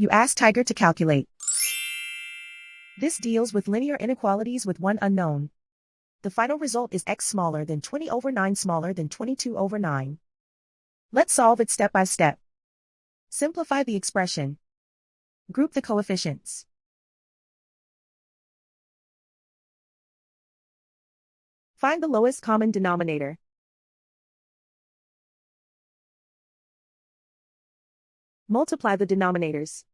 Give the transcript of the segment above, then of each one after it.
You ask Tiger to calculate. This deals with linear inequalities with one unknown. The final result is x smaller than 20 over 9 smaller than 22 over 9. Let's solve it step by step. Simplify the expression. Group the coefficients. Find the lowest common denominator. Multiply the denominators.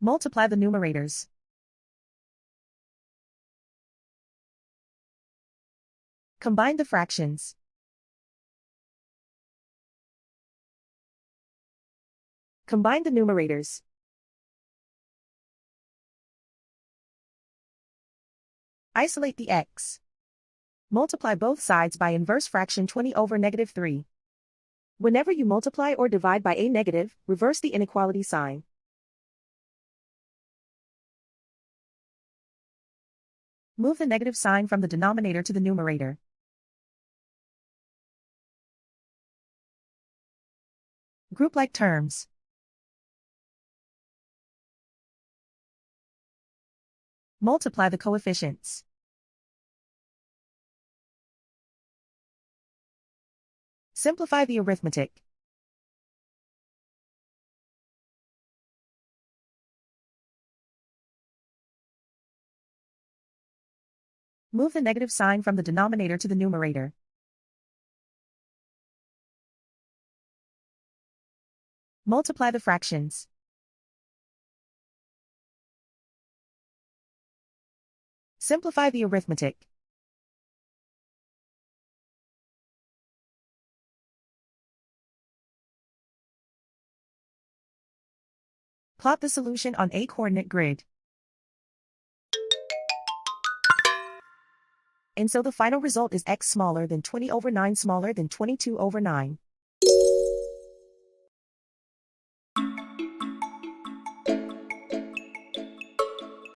Multiply the numerators. Combine the fractions. Combine the numerators. Isolate the x. Multiply both sides by inverse fraction 20 over -3. Whenever you multiply or divide by a negative, reverse the inequality sign. Move the negative sign from the denominator to the numerator. Group like terms. Multiply the coefficients. Simplify the arithmetic. Move the negative sign from the denominator to the numerator. Multiply the fractions. Simplify the arithmetic. Plot the solution on a coordinate grid. And so the final result is x smaller than 20 over 9 smaller than 22 over 9.